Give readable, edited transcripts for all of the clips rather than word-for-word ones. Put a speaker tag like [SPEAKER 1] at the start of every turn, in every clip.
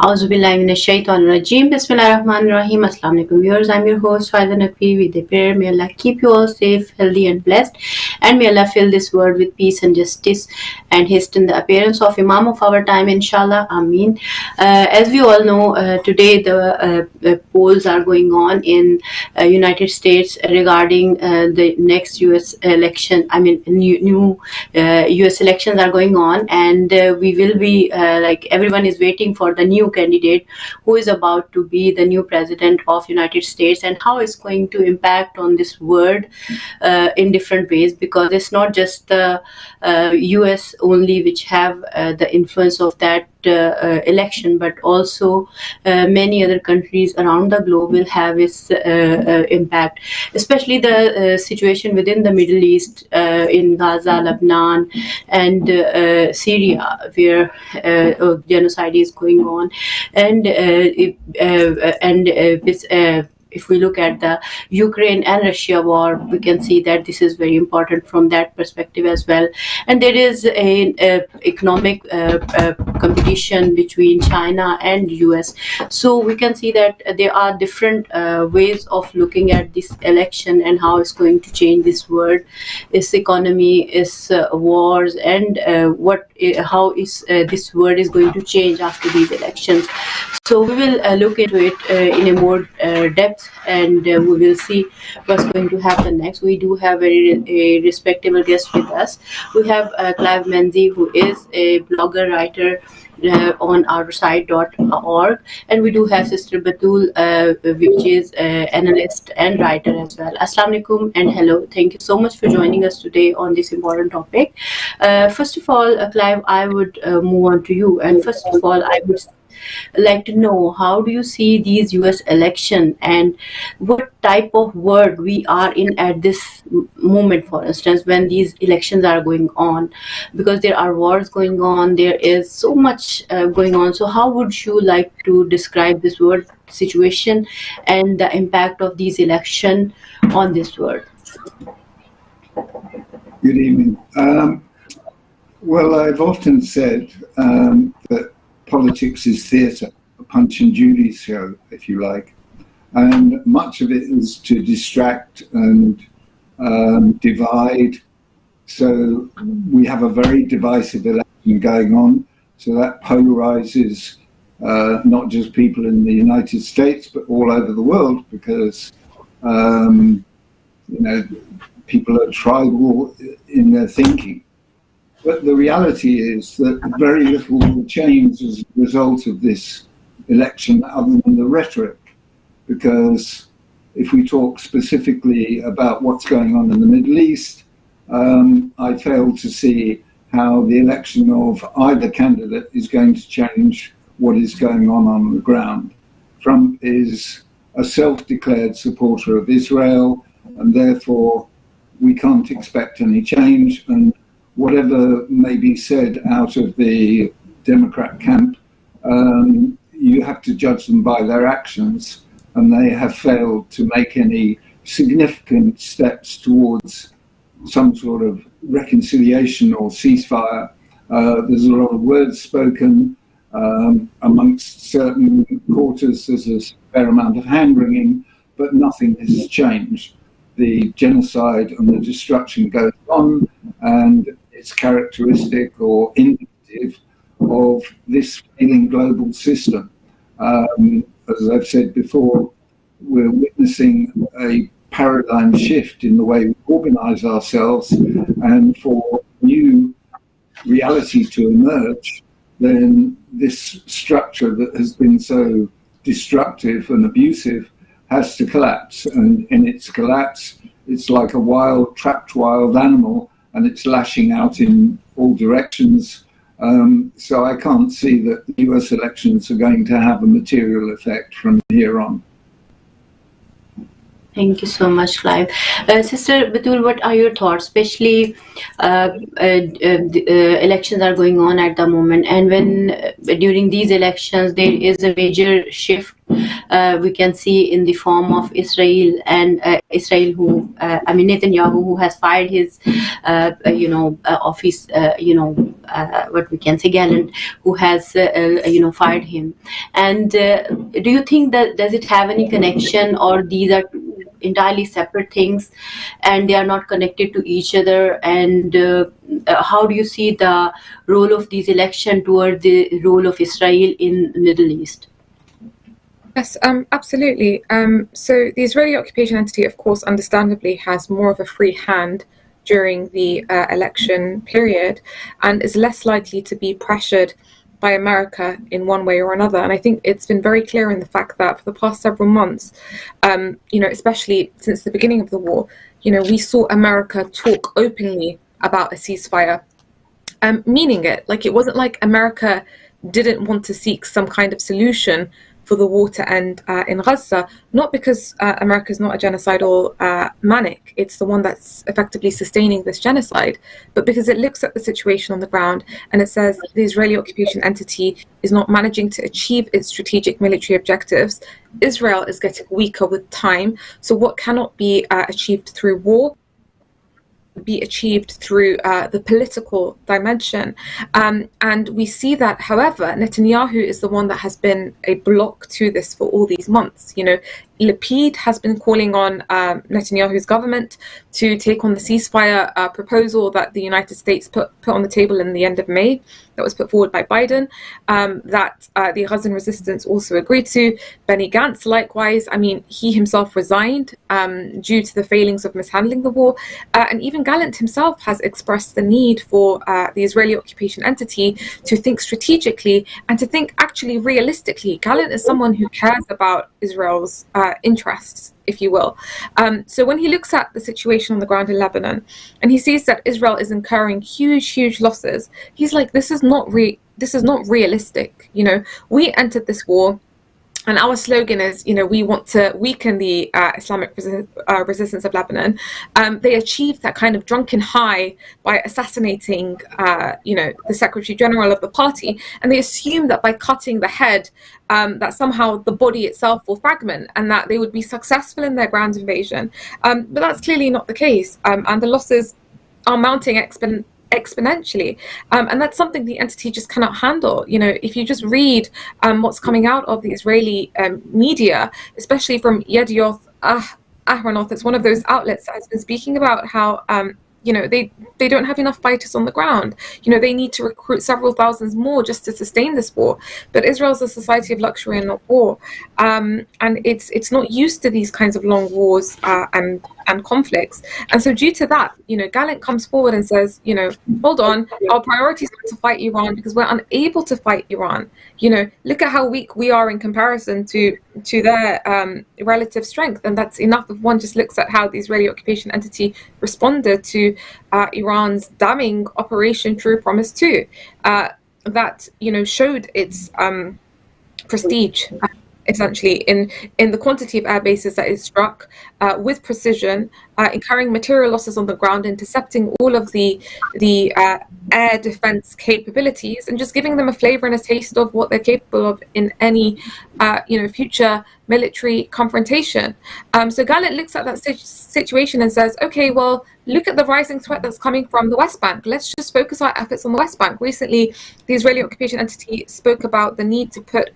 [SPEAKER 1] Auzubillahi minash shaitanir rajim. Bismillahirrahmanirrahim. Assalamu alaikum viewers. I'm your host FAIZA NAQVI with a prayer. May Allah keep you all safe, healthy and blessed. And may Allah fill this world with peace and justice and hasten the appearance of Imam of our time, inshallah. Ameen. As we all know, today the polls are going on in United States regarding the next US election. I mean, new US elections are going on, and we will be like everyone is waiting for the new candidate who is about to be the new president of United States, and how it's going to impact on this world in different ways, because it's not just the US only which have the influence of that election, but also many other countries around the globe will have its impact, especially the situation within the Middle East, in Gaza, Lebanon and Syria, where genocide is going on, and if we look at the Ukraine and Russia war, we can see that this is very important from that perspective as well. And there is an economic competition between China and US. So we can see that there are different ways of looking at this election and how it's going to change this world, its economy, its wars, and how is this world is going to change after these elections. So we will look into it in a more depth, and we will see what's going to happen next. We do have a respectable guest with us. We have Clive Menzies, who is a blogger, writer on ourside.org, and we do have Sister Batul, which is analyst and writer as well. Assalamu alaikum and hello. Thank you so much for joining us today on this important topic. First of all, Clive, I would move on to you, and first of all, I would like to know, how do you see these US election, and what type of world we are in at this moment, for instance, when these elections are going on, because there are wars going on, there is so much going on. So how would you like to describe this world situation and the impact of these elections on this world?
[SPEAKER 2] Good evening. Well, I've often said that politics is theatre, a Punch and Judy show, if you like. And much of it is to distract and divide. So we have a very divisive election going on. So that polarizes not just people in the United States, but all over the world, because people are tribal in their thinking. But the reality is that very little will change as a result of this election other than the rhetoric. Because if we talk specifically about what's going on in the Middle East, I fail to see how the election of either candidate is going to change what is going on the ground. Trump is a self-declared supporter of Israel, and therefore we can't expect any change. And whatever may be said out of the Democrat camp, you have to judge them by their actions, and they have failed to make any significant steps towards some sort of reconciliation or ceasefire. There's a lot of words spoken amongst certain quarters. There's a fair amount of hand-wringing, but nothing has changed. The genocide and the destruction goes on, and it's characteristic or indicative of this failing global system. As I've said before, we're witnessing a paradigm shift in the way we organize ourselves, and for new reality to emerge, then this structure that has been so destructive and abusive has to collapse. And in its collapse, it's like a trapped wild animal, and it's lashing out in all directions. So I can't see that the US elections are going to have a material effect from here on.
[SPEAKER 1] Thank you so much, Clive. Sister Batul, what are your thoughts? Especially the elections are going on at the moment, and when during these elections there is a major shift we can see in the form of Israel, and Israel who Netanyahu, who has fired his office, what we can say, Gallant, who has fired him. And do you think that does it have any connection, or these are entirely separate things and they are not connected to each other? And how do you see the role of these elections toward the role of Israel in the Middle East?
[SPEAKER 3] Yes, absolutely. So the Israeli occupation entity, of course, understandably has more of a free hand during the election period, and is less likely to be pressured by America in one way or another. And I think it's been very clear in the fact that for the past several months, especially since the beginning of the war, we saw America talk openly about a ceasefire, meaning it. Like, it wasn't like America didn't want to seek some kind of solution for the war to end in Raza, not because America is not a genocidal manic, it's the one that's effectively sustaining this genocide, but because it looks at the situation on the ground and it says the Israeli occupation entity is not managing to achieve its strategic military objectives. Israel is getting weaker with time, so what cannot be achieved through war be achieved through the political dimension. And we see that, however, Netanyahu is the one that has been a block to this for all these months. Lapid has been calling on Netanyahu's government to take on the ceasefire proposal that the United States put on the table in the end of May, that was put forward by Biden, that the Gazan resistance also agreed to. Benny Gantz, likewise, he himself resigned due to the failings of mishandling the war. And even Gallant himself has expressed the need for the Israeli occupation entity to think strategically and to think actually realistically. Gallant is someone who cares about Israel's interests, if you will. So when he looks at the situation on the ground in Lebanon and he sees that Israel is incurring huge losses, he's like, this is not realistic. We entered this war, and our slogan is, we want to weaken the Islamic resistance of Lebanon. They achieved that kind of drunken high by assassinating, the Secretary General of the party, and they assumed that by cutting the head, that somehow the body itself will fragment and that they would be successful in their ground invasion. But that's clearly not the case, and the losses are mounting exponentially, and that's something the entity just cannot handle. If you just read what's coming out of the Israeli media, especially from Yedioth Ahronoth, it's one of those outlets that has been speaking about how they don't have enough fighters on the ground. They need to recruit several thousands more just to sustain this war. But Israel's a society of luxury and not war, and it's not used to these kinds of long wars and conflicts. And so due to that, Gallant comes forward and says, hold on, our priority is not to fight Iran because we're unable to fight Iran. Look at how weak we are in comparison to their relative strength. And that's enough if one just looks at how the Israeli occupation entity responded to Iran's damning Operation True Promise 2, that showed its prestige, essentially, in the quantity of air bases that it struck with precision, incurring material losses on the ground, intercepting all of the air defense capabilities, and just giving them a flavor and a taste of what they're capable of in any future military confrontation. So Gallant looks at that situation and says, okay, well, look at the rising threat that's coming from the West Bank. Let's just focus our efforts on the West Bank. Recently, the Israeli occupation entity spoke about the need to put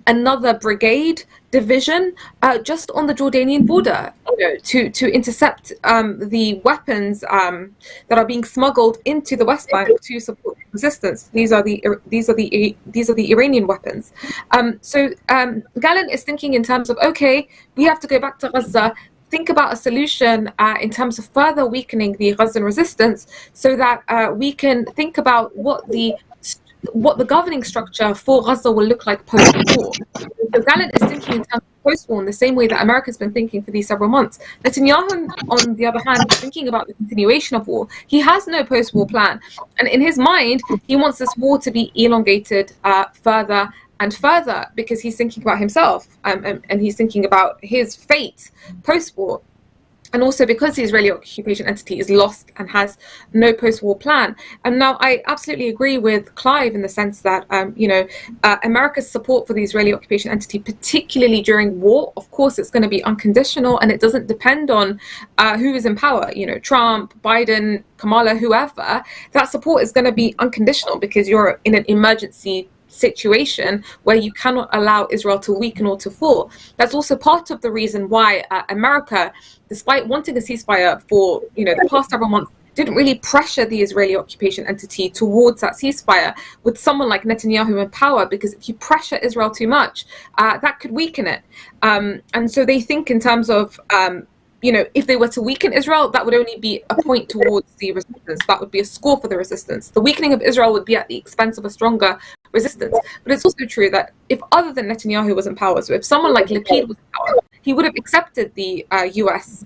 [SPEAKER 3] another brigade division just on the Jordanian border, to intercept the weapons that are being smuggled into the West Bank to support resistance. These are the Iranian weapons. So Gallant is thinking in terms of, okay, we have to go back to Gaza, think about a solution in terms of further weakening the Gazan resistance, so that we can think about what the governing structure for Gaza will look like post-war. So Gallant is thinking in terms of post-war in the same way that America's been thinking for these several months. Netanyahu, on the other hand, is thinking about the continuation of war. He has no post-war plan. And in his mind, he wants this war to be elongated further and further, because he's thinking about himself, and he's thinking about his fate post-war. and also because the Israeli occupation entity is lost and has no post-war plan. And now I absolutely agree with Clive in the sense that, America's support for the Israeli occupation entity, particularly during war, of course, it's going to be unconditional, and it doesn't depend on who is in power, Trump, Biden, Kamala, whoever. That support is going to be unconditional because you're in an emergency situation where you cannot allow Israel to weaken or to fall. That's also part of the reason why America, despite wanting a ceasefire for the past several months, didn't really pressure the Israeli occupation entity towards that ceasefire with someone like Netanyahu in power, because if you pressure Israel too much, that could weaken it. And so they think in terms of if they were to weaken Israel, that would only be a point towards the resistance. That would be a score for the resistance. The weakening of Israel would be at the expense of a stronger resistance. But it's also true that if other than Netanyahu was in power, so if someone like Lapid was in power, he would have accepted the US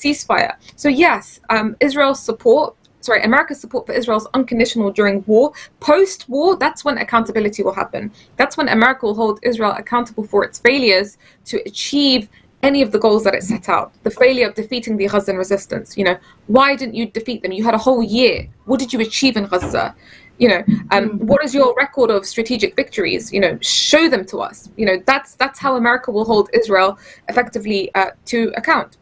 [SPEAKER 3] ceasefire. So yes, America's support for Israel is unconditional during war. Post-war, that's when accountability will happen. That's when America will hold Israel accountable for its failures to achieve any of the goals that it set out. The failure of defeating the Gazan resistance. Why didn't you defeat them? You had a whole year. What did you achieve in Gaza? What is your record of strategic victories? Show them to us. That's how America will hold Israel effectively to account.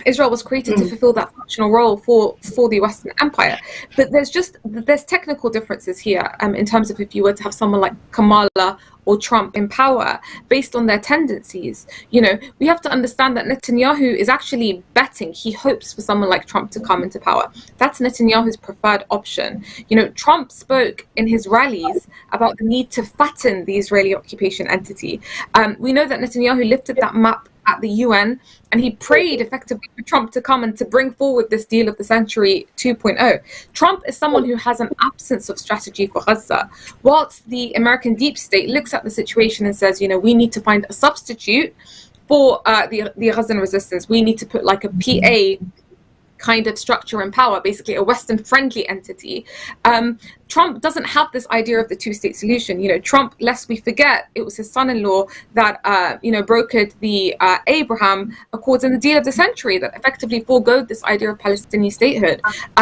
[SPEAKER 3] Israel was created to fulfill that functional role for the Western Empire. But there's technical differences here in terms of if you were to have someone like Kamala or Trump in power based on their tendencies. We have to understand that Netanyahu is actually betting, he hopes for someone like Trump to come into power. That's Netanyahu's preferred option. Trump spoke in his rallies about the need to fatten the Israeli occupation entity. We know that Netanyahu lifted that map at the UN, and he prayed effectively for Trump to come and to bring forward this deal of the century 2.0. Trump is someone who has an absence of strategy for Gaza. Whilst the American deep state looks at the situation and says, we need to find a substitute for the Gazan resistance, we need to put like a PA kind of structure and power, basically a Western-friendly entity. Trump doesn't have this idea of the two-state solution. Trump, lest we forget, it was his son-in-law that, brokered the Abraham Accords and the deal of the century that effectively foregoed this idea of Palestinian statehood.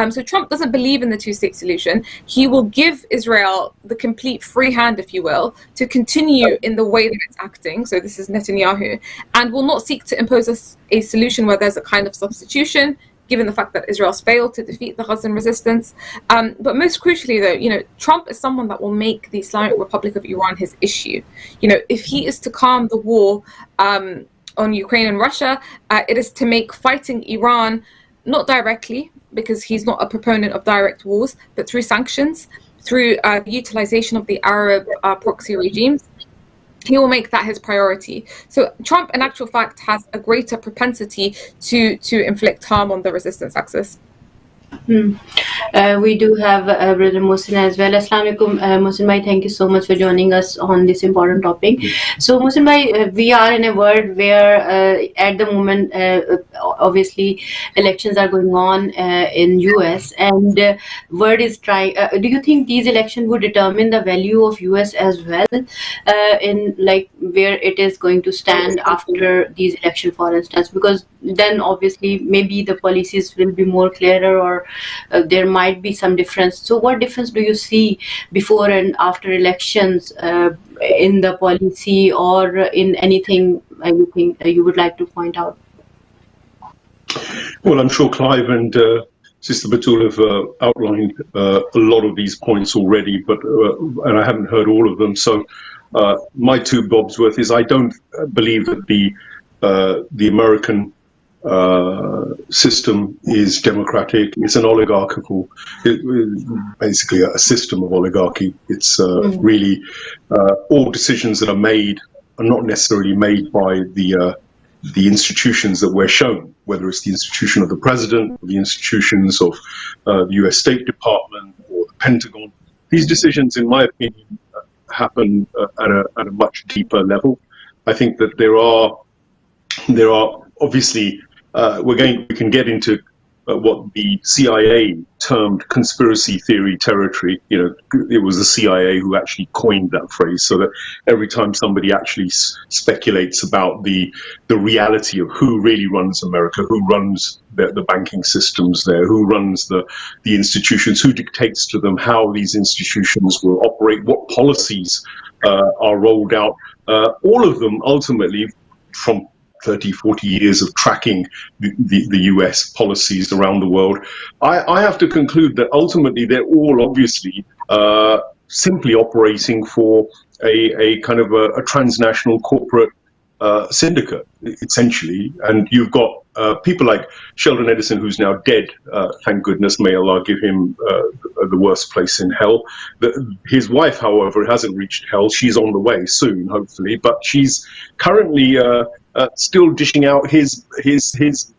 [SPEAKER 3] So Trump doesn't believe in the two-state solution. He will give Israel the complete free hand, if you will, to continue in the way that it's acting. So this is Netanyahu, and will not seek to impose a solution where there's a kind of substitution, given the fact that Israel's failed to defeat the Gazan resistance. But most crucially, though, Trump is someone that will make the Islamic Republic of Iran his issue. If he is to calm the war on Ukraine and Russia, it is to make fighting Iran, not directly, because he's not a proponent of direct wars, but through sanctions, through the utilization of the Arab proxy regimes. He will make that his priority. So Trump, in actual fact, has a greater propensity to inflict harm on the resistance axis.
[SPEAKER 1] We do have Brother Mohsin as well. Assalamu alaikum, Mohsin bhai, thank you so much for joining us on this important topic. So Mohsin bhai, we are in a world where at the moment obviously elections are going on in US, and world is trying, do you think these elections would determine the value of US as well, in like where it is going to stand after these elections, for instance? Because then obviously maybe the policies will be more clearer, or there might be some difference. So what difference do you see before and after elections in the policy or in anything you would like to point out?
[SPEAKER 4] Well, I'm sure Clive and Sister Batul have outlined a lot of these points already, but and I haven't heard all of them. So my two bobs worth is I don't believe that the American system is democratic. It's an oligarchical, basically a system of oligarchy. It's really all decisions that are made are not necessarily made by the institutions that we're shown, whether it's the institution of the president, or the institutions of the US State Department or the Pentagon. These decisions, in my opinion, happen at a much deeper level. I think that there are obviously we can get into what the CIA termed conspiracy theory territory. You know, it was the CIA who actually coined that phrase, so that every time somebody actually speculates about the reality of who really runs America, who runs the banking systems there, who runs the institutions, who dictates to them how these institutions will operate, what policies are rolled out, all of them ultimately from 30, 40 years of tracking the US policies around the world, I have to conclude that ultimately they're all obviously simply operating for a kind of a transnational corporate syndicate, essentially. And you've got people like Sheldon Edison, who's now dead, thank goodness, may Allah give him the worst place in hell. His wife, however, hasn't reached hell. She's on the way soon, hopefully, but she's currently still dishing out his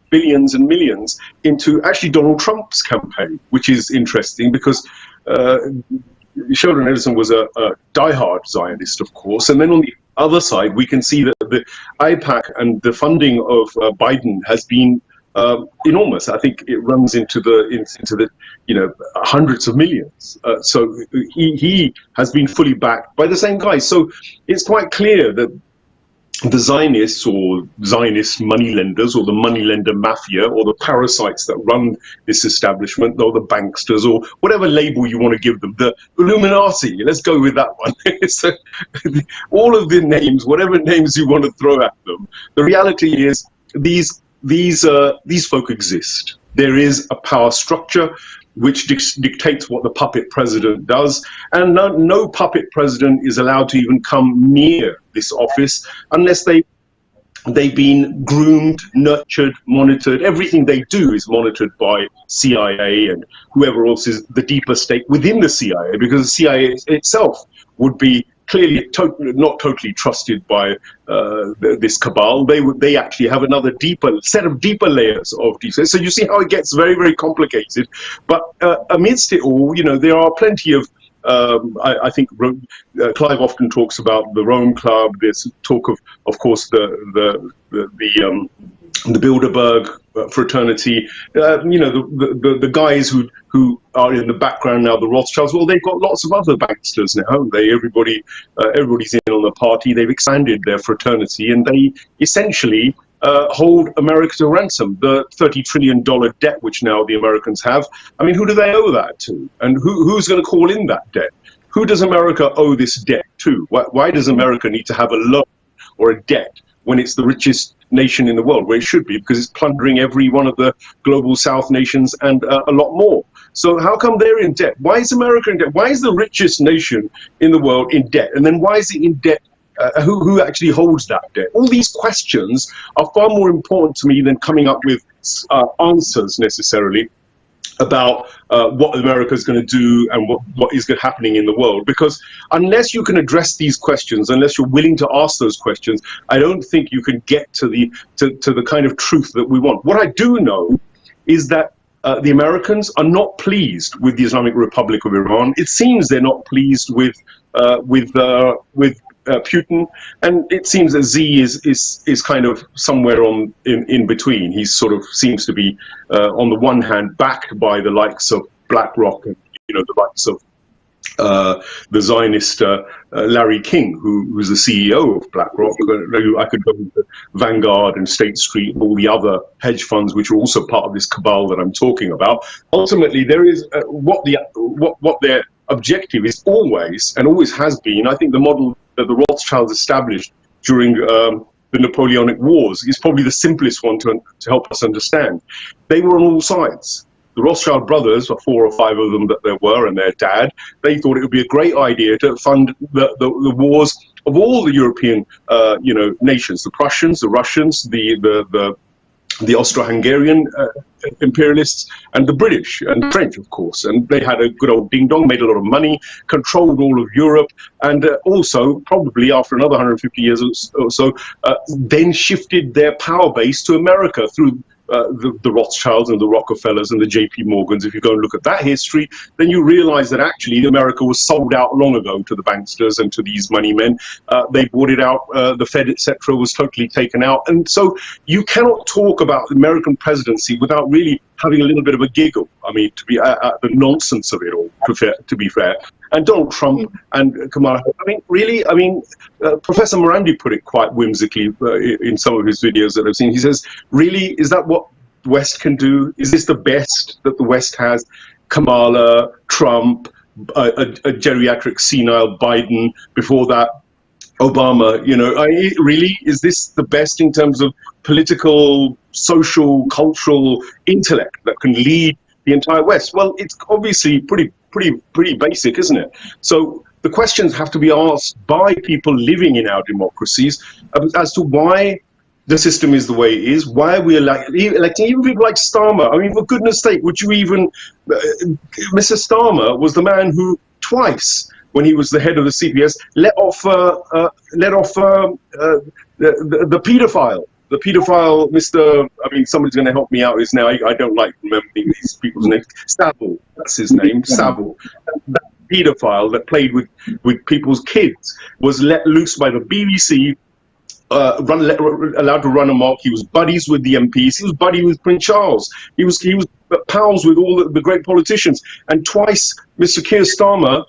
[SPEAKER 4] billions and millions into actually Donald Trump's campaign, which is interesting because Sheldon Edison was a diehard Zionist, of course, and then on the other side, we can see that the IPAC and the funding of Biden has been enormous. I think it runs into the hundreds of millions. So he has been fully backed by the same guys. So it's quite clear that the Zionists or Zionist moneylenders or the moneylender mafia or the parasites that run this establishment or the banksters or whatever label you want to give them, the Illuminati, let's go with that one. So, all of the names, whatever names you want to throw at them, the reality is these folk exist. There is a power structure which dictates what the puppet president does, and no puppet president is allowed to even come near this office unless they've been groomed, nurtured, monitored. Everything they do is monitored by CIA and whoever else is the deeper state within the CIA, because the CIA itself would be clearly not totally trusted by this cabal. They actually have another set of deeper layers of defense. So you see how it gets very, very complicated. But amidst it all, there are plenty of I think Clive often talks about the Rome Club. There's talk of course, the Bilderberg fraternity. The guys who are in the background now, the Rothschilds. Well, they've got lots of other banksters now, haven't they? Everybody's in on the party. They've expanded their fraternity, and they essentially hold America to ransom. The $30 trillion debt which now the Americans have. I mean, who do they owe that to? And who's going to call in that debt? Who does America owe this debt to? Why does America need to have a loan or a debt when it's the richest nation in the world, where it should be, because it's plundering every one of the global South nations and a lot more? So how come they're in debt? Why is America in debt? Why is the richest nation in the world in debt? And then why is it in debt? Who actually holds that debt? All these questions are far more important to me than coming up with answers necessarily about what America is going to do and what is happening in the world. Because unless you can address these questions, unless you're willing to ask those questions, I don't think you can get to the kind of truth that we want. What I do know is that the Americans are not pleased with the Islamic Republic of Iran. It seems they're not pleased with Putin, and it seems that Z is kind of somewhere in between. He sort of seems to be on the one hand backed by the likes of BlackRock and the likes of the Zionist Larry King, who's the CEO of BlackRock. I could go into Vanguard and State Street and all the other hedge funds which are also part of this cabal that I'm talking about. Ultimately, there is what their objective is always and always has been. I think the model that the Rothschilds established during the Napoleonic Wars is probably the simplest one to help us understand. They were on all sides. The Rothschild brothers, or 4 or 5 of them that there were, and their dad, they thought it would be a great idea to fund the wars of all the European nations, the Prussians, the Russians, the Austro-Hungarian imperialists, and the British and the French, of course. And they had a good old ding-dong, made a lot of money, controlled all of Europe, and also, probably after another 150 years or so, then shifted their power base to America through the Rothschilds and the Rockefellers and the JP Morgans. If you go and look at that history, then you realize that actually America was sold out long ago to the banksters and to these money men. They bought it out, the Fed, etc., was totally taken out. And so you cannot talk about the American presidency without really having a little bit of a giggle. I mean, to be at the nonsense of it all, to be fair. And Donald Trump and Kamala, I mean, really, I mean, Professor Morandi put it quite whimsically in some of his videos that I've seen. He says, really, is that what the West can do? Is this the best that the West has? Kamala, Trump, a geriatric senile Biden, before that, Obama, you know, really, is this the best in terms of political, social, cultural intellect that can lead the entire West? Well, it's obviously pretty basic, isn't it? So the questions have to be asked by people living in our democracies as to why the system is the way it is, why are we electing even people like Starmer. I mean, for goodness sake, would you even... Mr. Starmer was the man who twice, when he was the head of the CPS, let off the paedophile. The paedophile, Mr. I mean, somebody's going to help me out. Is now I don't like remembering these people's names. Savile, that's his name. Savile. That paedophile that played with people's kids was let loose by the BBC. Allowed to run amok. He was buddies with the MPs. He was buddy with Prince Charles. He was pals with all the great politicians. And twice, Mr. Keir Starmer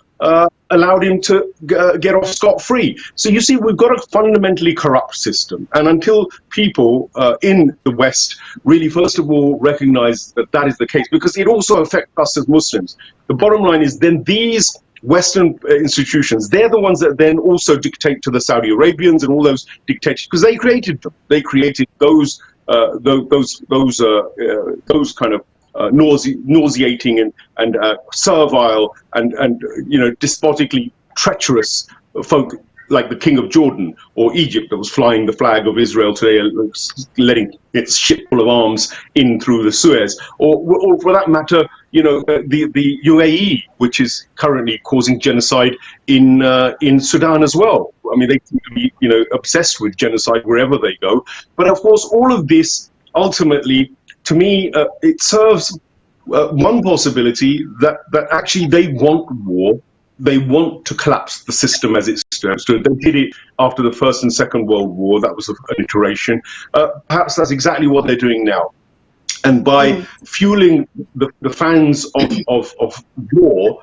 [SPEAKER 4] allowed him to get off scot-free. So you see, we've got a fundamentally corrupt system. And until people in the West really, first of all, recognize that that is the case, because it also affects us as Muslims. The bottom line is then these Western institutions, they're the ones that then also dictate to the Saudi Arabians and all those dictators, because they created them. They created those kind of nauseating and servile and you know, despotically treacherous folk like the King of Jordan or Egypt that was flying the flag of Israel today, letting its ship full of arms in through the Suez, or for that matter, you know, the UAE, which is currently causing genocide in Sudan as well. I mean, they seem to be, you know, obsessed with genocide wherever they go. But of course, all of this ultimately, to me, it serves one possibility that actually they want war. They want to collapse the system as it stood. They did it after the First and Second World War. That was an iteration. Perhaps that's exactly what they're doing now. And by fueling the fans of war,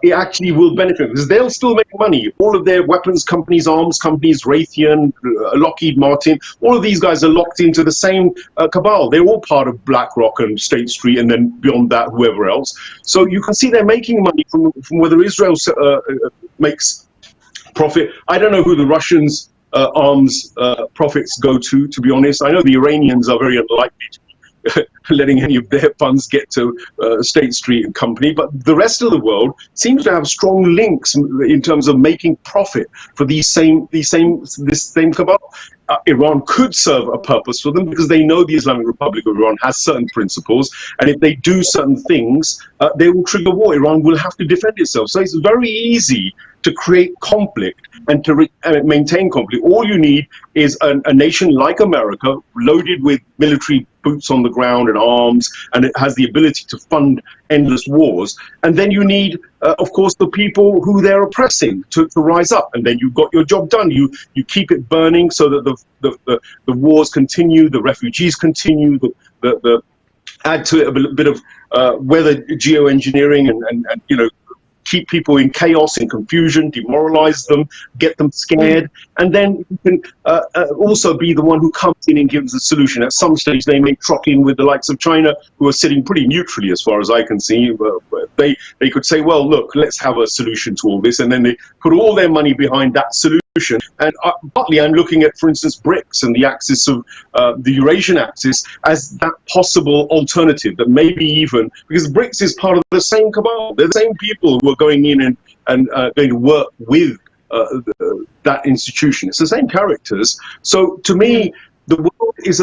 [SPEAKER 4] it actually will benefit, because they'll still make money. All of their weapons companies, arms companies, Raytheon, Lockheed Martin, all of these guys are locked into the same cabal. They're all part of BlackRock and State Street, and then beyond that, whoever else. So you can see they're making money from whether Israel makes profit. I don't know who the Russians' arms profits go to be honest. I know the Iranians are very unlikely to letting any of their funds get to State Street and Company, but the rest of the world seems to have strong links in terms of making profit for this same cabal. Iran could serve a purpose for them, because they know the Islamic Republic of Iran has certain principles, and if they do certain things, they will trigger war. Iran will have to defend itself. So it's very easy to create conflict and to maintain conflict. All you need is a nation like America, loaded with military boots on the ground and arms, and it has the ability to fund endless wars. And then you need, of course, the people who they're oppressing to rise up, and then you've got your job done. You keep it burning so that the wars continue, the refugees continue, the add to it a bit of weather geoengineering and you know, keep people in chaos and confusion, demoralize them, get them scared, and then you can also be the one who comes in and gives the solution. At some stage, they may truck in with the likes of China, who are sitting pretty neutrally as far as I can see. They could say, well, look, let's have a solution to all this, and then they put all their money behind that solution. And partly I'm looking at, for instance, BRICS and the axis of the Eurasian axis as that possible alternative, that maybe even, because BRICS is part of the same cabal. They're the same people who are going in and going to work with that institution. It's the same characters. So to me, the world is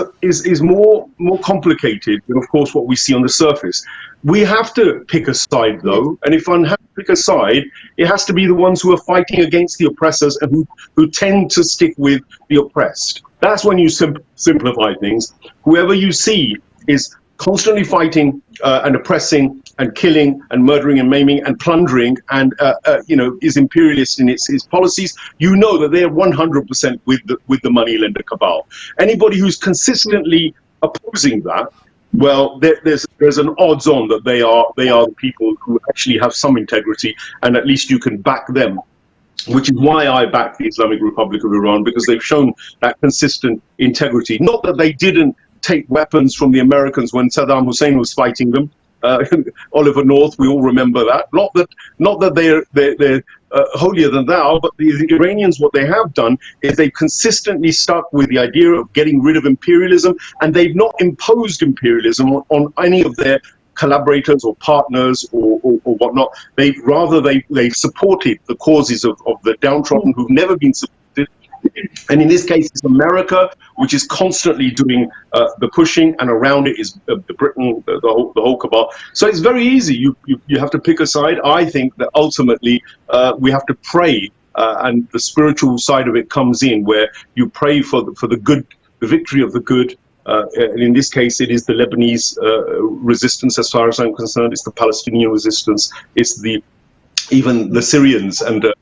[SPEAKER 4] more complicated than, of course, what we see on the surface. We have to pick a side, though, and if one has to pick a side, it has to be the ones who are fighting against the oppressors and who tend to stick with the oppressed. That's when you simplify things. Whoever you see is constantly fighting and oppressing and killing and murdering and maiming and plundering and you know, is imperialist in its policies, you know that they're 100% with the moneylender cabal. Anybody who's consistently opposing that, well, there's there's an odds on that they are the people who actually have some integrity, and at least you can back them. Which is why I back the Islamic Republic of Iran, because they've shown that consistent integrity. Not that they didn't take weapons from the Americans when Saddam Hussein was fighting them. Oliver North, we all remember that. Not that they're holier than thou, but the Iranians, what they have done is they've consistently stuck with the idea of getting rid of imperialism, and they've not imposed imperialism on any of their collaborators or partners or whatnot. They've supported the causes of the downtrodden who've never been supported. And in this case, it's America, which is constantly doing the pushing, and around it is Britain, the whole cabal. So it's very easy. You have to pick a side. I think that ultimately we have to pray, and the spiritual side of it comes in, where you pray for the good, the victory of the good. And in this case, it is the Lebanese resistance, as far as I'm concerned. It's the Palestinian resistance. It's even the Syrians and the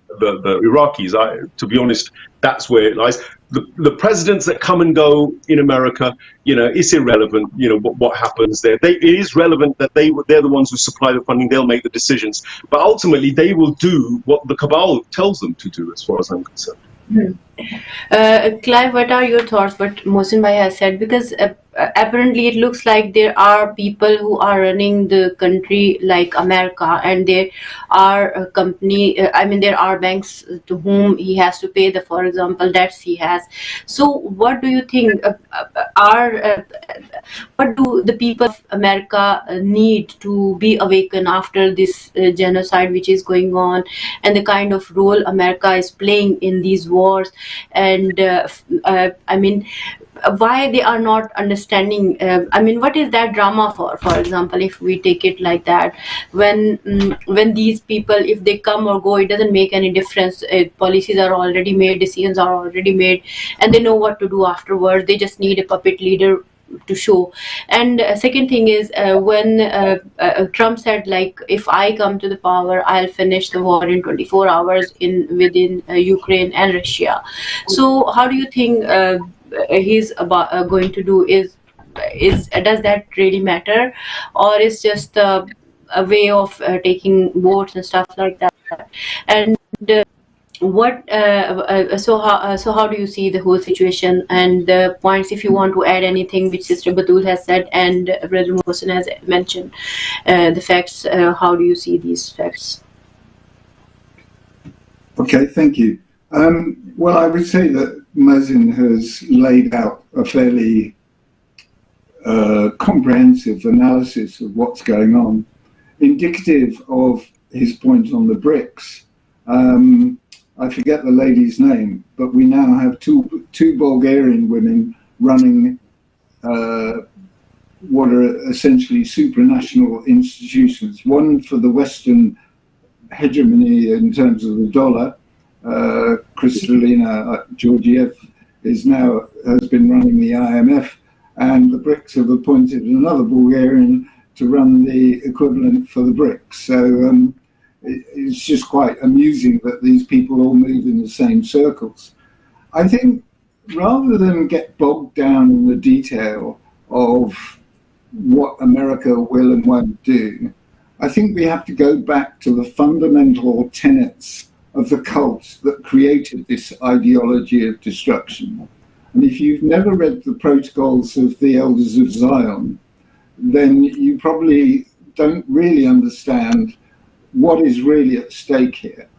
[SPEAKER 4] Iraqis. To be honest, that's where it lies. The presidents that come and go in America, it's irrelevant. What happens there. It is relevant that they're the ones who supply the funding. They'll make the decisions, but ultimately they will do what the cabal tells them to do, as far as I'm concerned.
[SPEAKER 1] Clive, what are your thoughts what Mohsin Bhai has said? Because apparently it looks like there are people who are running the country like America, and there are there are banks to whom he has to pay for example, debts he has. So what do you think what do the people of America need to be awakened after this genocide which is going on, and the kind of role America is playing in these wars, and why they are not understanding? What is that drama for example, if we take it like that, when these people, if they come or go, it doesn't make any difference. Policies are already made, decisions are already made, and they know what to do afterwards. They just need a puppet leader to show. And second thing is, when Trump said, like, if I come to the power, I'll finish the war in 24 hours within Ukraine and Russia. So how do you think he's going to do? Does that really matter, or is just a way of taking votes and stuff like that? And so how do you see the whole situation and the points, if you want to add anything which Sister Batul has said and Brother Mohsin has mentioned, the facts, how do you see these facts?
[SPEAKER 2] Okay, thank you. Well, I would say that Mohsin has laid out a fairly comprehensive analysis of what's going on, indicative of his point on the BRICS. I forget the lady's name, but we now have two Bulgarian women running what are essentially supranational institutions. One for the Western hegemony in terms of the dollar. Kristalina Georgiev has been running the IMF, and the BRICS have appointed another Bulgarian to run the equivalent for the BRICS. So it's just quite amusing that these people all move in the same circles. I think rather than get bogged down in the detail of what America will and won't do, I think we have to go back to the fundamental tenets of the cult that created this ideology of destruction. And if you've never read the protocols of the Elders of Zion, then you probably don't really understand what is really at stake here.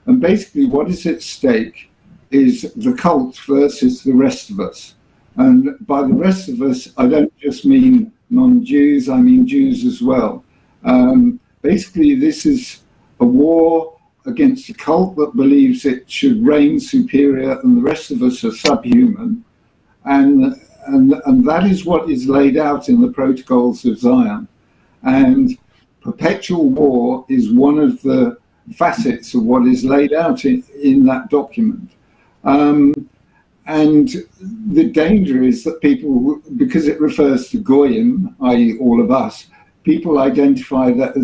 [SPEAKER 2] And basically what is at stake is the cult versus the rest of us. And by the rest of us, I don't just mean non-Jews, I mean Jews as well. Basically, this is a war against a cult that believes it should reign superior and the rest of us are subhuman. And that is what is laid out in the protocols of Zion. And perpetual war is one of the facets of what is laid out in that document. And the danger is that people, because it refers to Goyim, i.e. all of us, people identify that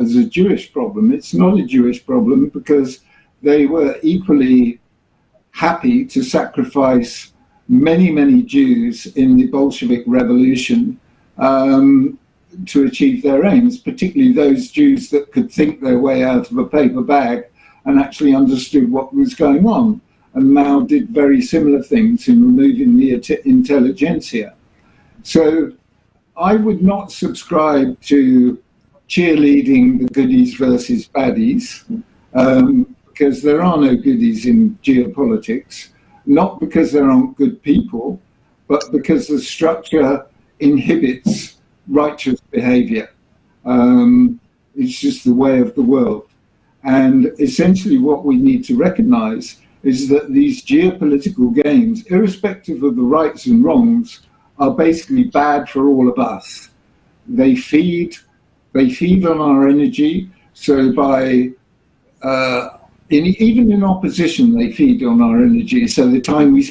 [SPEAKER 2] as a Jewish problem. It's not a Jewish problem because they were equally happy to sacrifice many, many Jews in the Bolshevik Revolution to achieve their aims, particularly those Jews that could think their way out of a paper bag and actually understood what was going on. And Mao did very similar things in removing the intelligentsia. So I would not subscribe to cheerleading the goodies versus baddies, because there are no goodies in geopolitics, not because there aren't good people, but because the structure inhibits righteous behavior. It's just the way of the world. And essentially what we need to recognize is that these geopolitical games, irrespective of the rights and wrongs, are basically bad for all of us. They feed on our energy. So by even in opposition, they feed on our energy. So the time we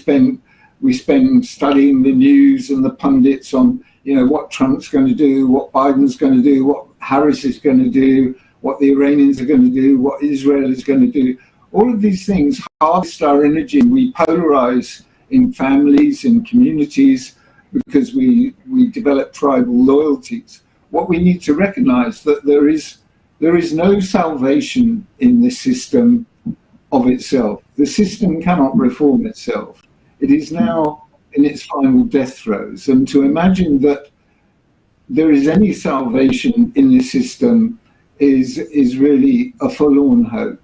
[SPEAKER 2] spend studying the news and the pundits on, what Trump's going to do, what Biden's going to do, what Harris is going to do, what the Iranians are going to do, what Israel is going to do. All of these things harvest our energy. We polarize in families, in communities, because we develop tribal loyalties. What we need to recognize that there is no salvation in this system of itself. The system cannot reform itself. It is now in its final death throes. And to imagine that there is any salvation in this system is really a forlorn hope.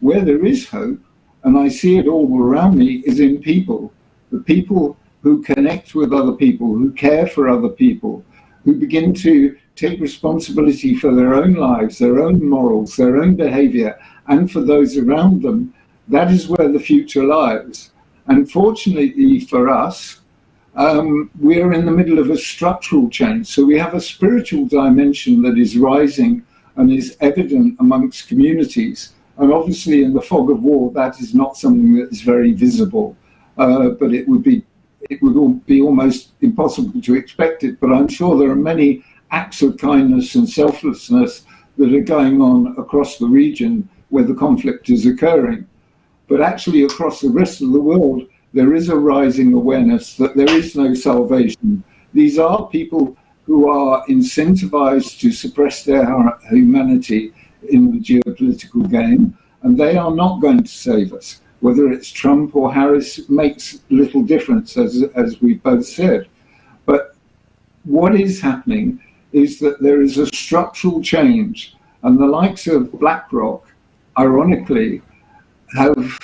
[SPEAKER 2] Where there is hope, and I see it all around me, is in people. The people who connect with other people, who care for other people, who begin to take responsibility for their own lives, their own morals, their own behavior, and for those around them. That is where the future lies. Unfortunately for us, we're in the middle of a structural change. So we have a spiritual dimension that is rising and is evident amongst communities. And obviously in the fog of war, that is not something that is very visible, but it would be almost impossible to expect it. But I'm sure there are many acts of kindness and selflessness that are going on across the region where the conflict is occurring. But actually across the rest of the world, there is a rising awareness that there is no salvation. These are people who are incentivized to suppress their humanity in the geopolitical game, and they are not going to save us. Whether it's Trump or Harris makes little difference, as we both said. But what is happening is that there is a structural change, and the likes of BlackRock, ironically, have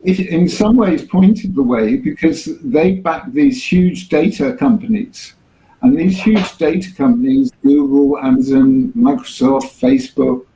[SPEAKER 2] in some ways pointed the way, because they back these huge data companies. And these huge data companies, Google, Amazon, Microsoft, Facebook,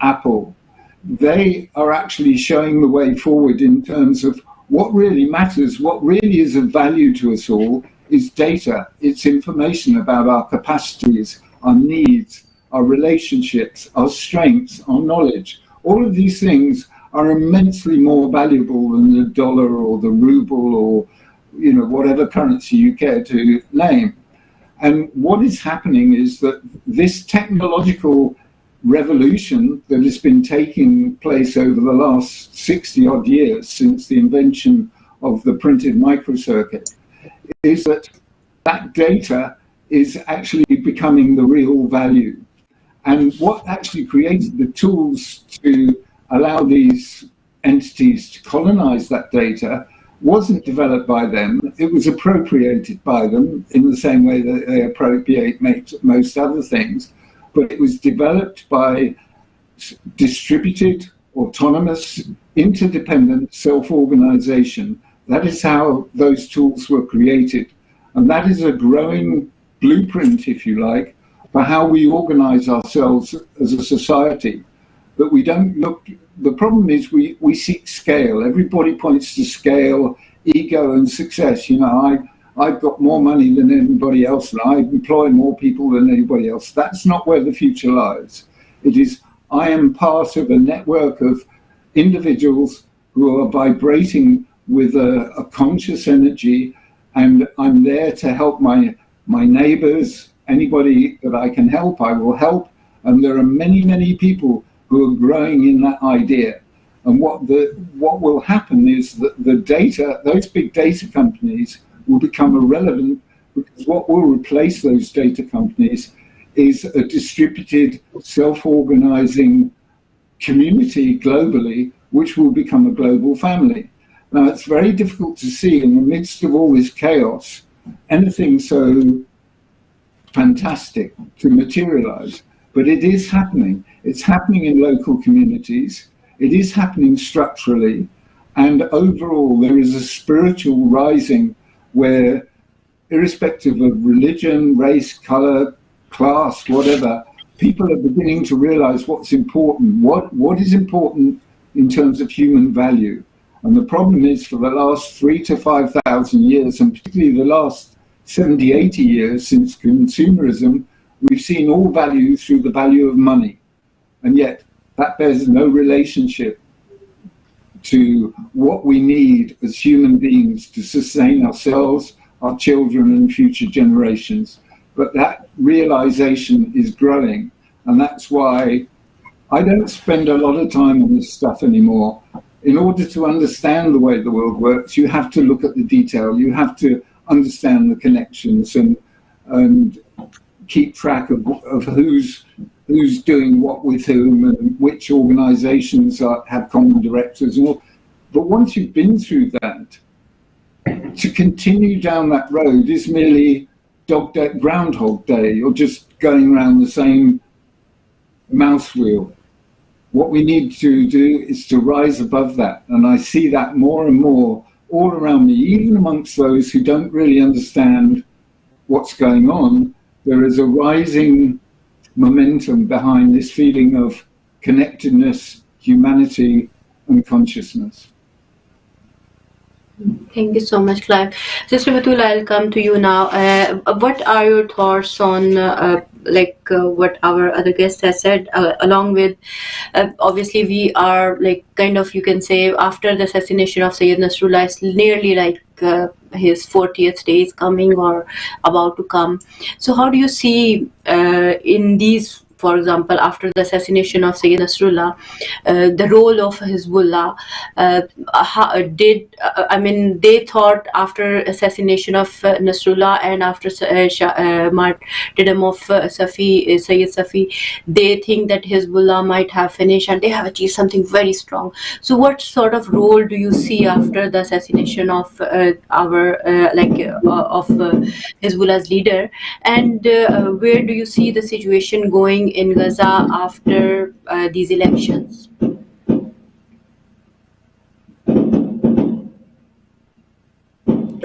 [SPEAKER 2] Apple, they are actually showing the way forward in terms of what really matters, what really is of value to us all is data. It's information about our capacities, our needs, our relationships, our strengths, our knowledge. All of these things are immensely more valuable than the dollar or the ruble or whatever currency you care to name. And what is happening is that this technological revolution that has been taking place over the last 60 odd years since the invention of the printed microcircuit is that data is actually becoming the real value. And what actually created the tools to allow these entities to colonize that data wasn't developed by them, it was appropriated by them in the same way that they appropriate most other things, but it was developed by distributed, autonomous, interdependent self-organization. That is how those tools were created. And that is a growing blueprint, if you like, for how we organize ourselves as a society. But we don't look, the problem is we seek scale. Everybody points to scale, ego and success. I've got more money than anybody else, and I employ more people than anybody else. That's not where the future lies. It is, I am part of a network of individuals who are vibrating with a conscious energy, and I'm there to help my neighbors. Anybody that I can help, I will help. And there are many, many people who are growing in that idea. And what will happen is that the data, those big data companies will become irrelevant because what will replace those data companies is a distributed, self-organizing community globally, which will become a global family. Now, it's very difficult to see in the midst of all this chaos anything so fantastic to materialize, but it is happening. It's happening in local communities. It is happening structurally, and overall there is a spiritual rising where, irrespective of religion, race, color, class, whatever, people are beginning to realize what's important, what is important in terms of human value. And the problem is, for the last 3,000 to 5,000 years, and particularly the last 70, 80 years since consumerism, we've seen all value through the value of money. And yet that bears no relationship to what we need as human beings to sustain ourselves, our children and future generations. But that realization is growing, and that's why I don't spend a lot of time on this stuff anymore. In order to understand the way the world works, you have to look at the detail, you have to understand the connections and keep track of who's doing what with whom and which organizations have common directors. But once you've been through that, to continue down that road is merely Groundhog Day. You're just going around the same mouse wheel. What we need to do is to rise above that. And I see that more and more all around me, even amongst those who don't really understand what's going on. There is a rising momentum behind this feeling of connectedness, humanity, and consciousness.
[SPEAKER 1] Thank you so much, Clive. Sister Batula, I'll come to you now. What are your thoughts on what our other guest has said, along with obviously we are kind of, you can say, after the assassination of Sayyid Nasrullah, it's nearly his 40th day is coming or about to come. So how do you see in these, for example, after the assassination of Sayyid Nasrullah, the role of Hezbollah? They thought after assassination of Nasrullah and after martyrdom of Sayyid Safi, they think that Hezbollah might have finished and they have achieved something very strong. So what sort of role do you see after the assassination of Hezbollah's leader, and where do you see the situation going in Gaza after these elections?